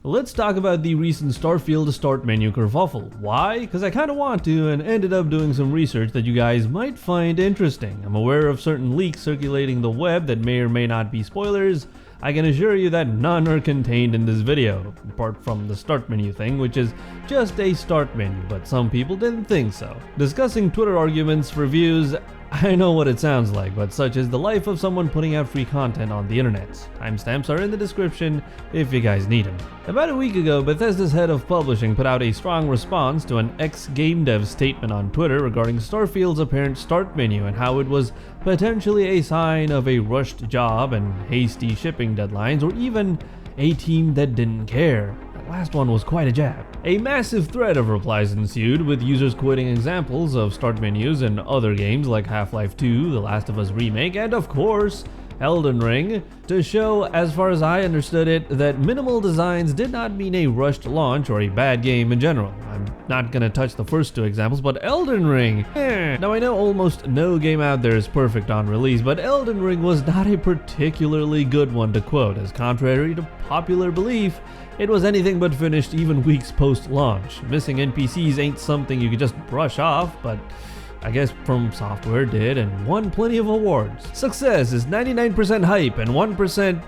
Let's talk about the recent Starfield start menu kerfuffle. Why? Because I kinda want to, and ended up doing some research that you guys might find interesting. I'm aware of certain leaks circulating the web that may or may not be spoilers. I can assure you that none are contained in this video, apart from the start menu thing, which is just a start menu, but some people didn't think so. Discussing Twitter arguments for views, I know what it sounds like, but such is the life of someone putting out free content on the internet. Timestamps are in the description if you guys need them. About a week ago, Bethesda's head of publishing put out a strong response to an ex-game dev statement on Twitter regarding Starfield's apparent start menu and how it was potentially a sign of a rushed job and hasty shipping deadlines, or even a team that didn't care. That last one was quite a jab. A massive thread of replies ensued, with users quoting examples of start menus in other games like Half-Life 2, The Last of Us Remake, and of course, Elden Ring, to show, as far as I understood it, that minimal designs did not mean a rushed launch or a bad game in general. I'm not gonna touch the first two examples, but Elden Ring, Now I know almost no game out there is perfect on release, but Elden Ring was not a particularly good one to quote, as contrary to popular belief, it was anything but finished even weeks post-launch. Missing NPCs ain't something you could just brush off, but I guess From Software did and won plenty of awards. Success is 99% hype and 1%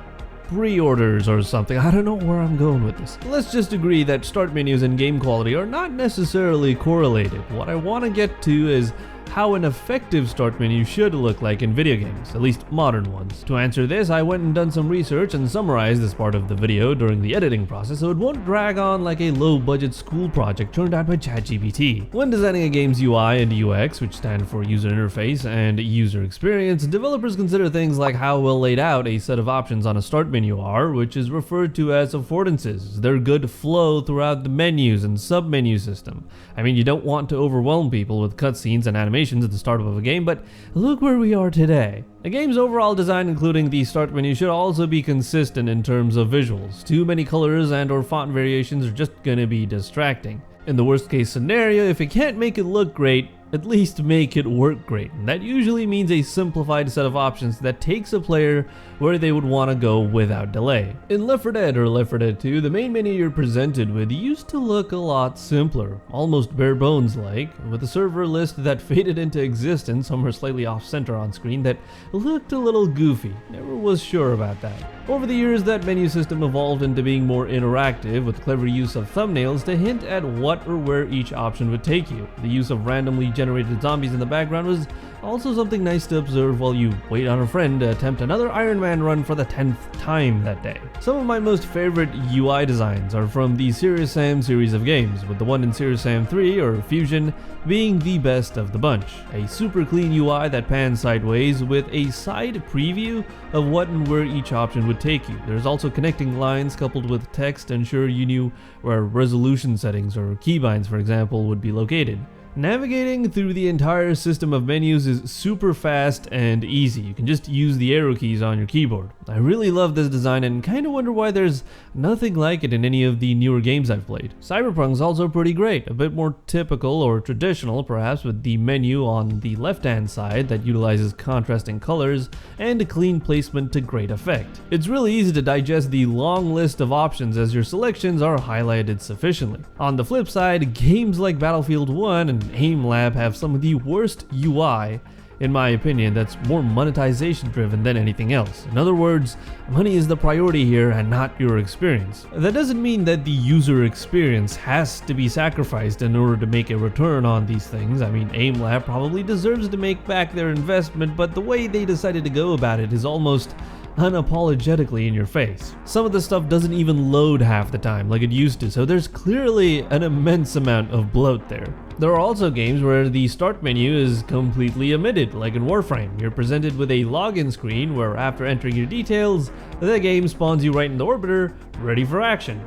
pre-orders or something. I don't know where I'm going with this. Let's just agree that start menus and game quality are not necessarily correlated. What I want to get to is how an effective start menu should look like in video games, at least modern ones. To answer this, I went and done some research and summarized this part of the video during the editing process so it won't drag on like a low-budget school project turned out by ChatGPT. When designing a game's UI and UX, which stand for user interface and user experience, developers consider things like how well laid out a set of options on a start menu are, which is referred to as affordances, their good flow throughout the menus and sub-menu system. I mean, you don't want to overwhelm people with cutscenes and animations at the start of a game, but look where we are today. A game's overall design, including the start menu, should also be consistent in terms of visuals. Too many colors and or font variations are just gonna be distracting. In the worst case scenario, if it can't make it look great, at least make it work great. And that usually means a simplified set of options that takes a player where they would want to go without delay. In Left 4 Dead or Left 4 Dead 2, the main menu you're presented with used to look a lot simpler, almost bare bones like, with a server list that faded into existence somewhere slightly off center on screen that looked a little goofy. Never was sure about that. Over the years, that menu system evolved into being more interactive, with clever use of thumbnails to hint at what or where each option would take you. The use of randomly generated zombies in the background was also something nice to observe while you wait on a friend to attempt another Iron Man run for the 10th time that day. Some of my most favorite UI designs are from the Serious Sam series of games, with the one in Serious Sam 3 or Fusion being the best of the bunch. A super clean UI that pans sideways with a side preview of what and where each option would take you. There's also connecting lines coupled with text to ensure you knew where resolution settings or keybinds, for example, would be located. Navigating through the entire system of menus is super fast and easy. You can just use the arrow keys on your keyboard. I really love this design and kinda wonder why there's nothing like it in any of the newer games I've played. Cyberpunk's also pretty great, a bit more typical or traditional perhaps, with the menu on the left-hand side that utilizes contrasting colors and a clean placement to great effect. It's really easy to digest the long list of options as your selections are highlighted sufficiently. On the flip side, games like Battlefield 1 and Aim Lab have some of the worst UI, in my opinion, that's more monetization driven than anything else. In other words, money is the priority here and not your experience. That doesn't mean that the user experience has to be sacrificed in order to make a return on these things. I mean, Aim Lab probably deserves to make back their investment, but the way they decided to go about it is almost unapologetically in your face. Some of the stuff doesn't even load half the time like it used to, so there's clearly an immense amount of bloat there. There are also games where the start menu is completely omitted, like in Warframe. You're presented with a login screen where after entering your details, the game spawns you right in the orbiter, ready for action.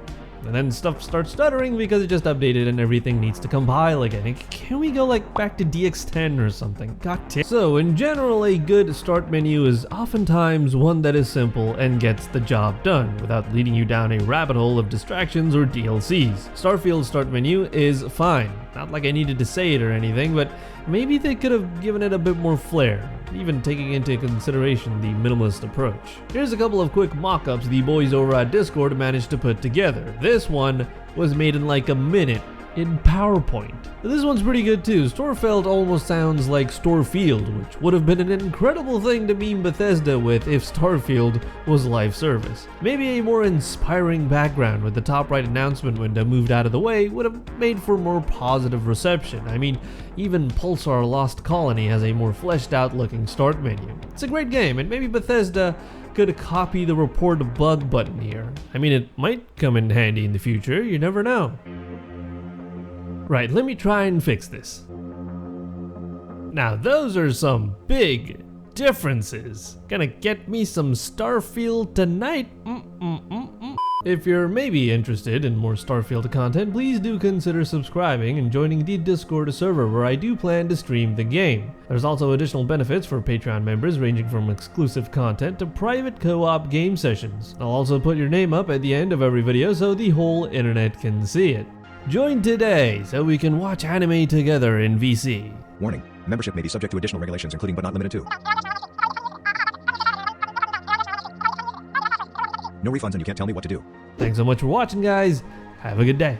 And then stuff starts stuttering because it just updated and everything needs to compile again. Can we go like back to DX10 or something? God damn. So in general, a good start menu is oftentimes one that is simple and gets the job done without leading you down a rabbit hole of distractions or DLCs. Starfield's start menu is fine. Not like I needed to say it or anything, but maybe they could have given it a bit more flair. even taking into consideration the minimalist approach. Here's a couple of quick mock-ups the boys over at Discord managed to put together. This one was made in like a minute in PowerPoint. This one's pretty good too. Starfield almost sounds like Starfield, which would have been an incredible thing to meme Bethesda with if Starfield was live service. Maybe a more inspiring background with the top right announcement window moved out of the way would have made for more positive reception. I mean, even Pulsar Lost Colony has a more fleshed out looking start menu. It's a great game, and maybe Bethesda could copy the report a bug button here. I mean, it might come in handy in the future, you never know. Right, let me try and fix this. Now those are some big differences. Gonna get me some Starfield tonight. If you're maybe interested in more Starfield content, please do consider subscribing and joining the Discord server where I do plan to stream the game. There's also additional benefits for Patreon members ranging from exclusive content to private co-op game sessions. I'll also put your name up at the end of every video so the whole internet can see it. Join today so we can watch anime together in VC. Warning, membership may be subject to additional regulations including but not limited to no refunds and you can't tell me what to do. Thanks so much for watching, guys. Have a good day.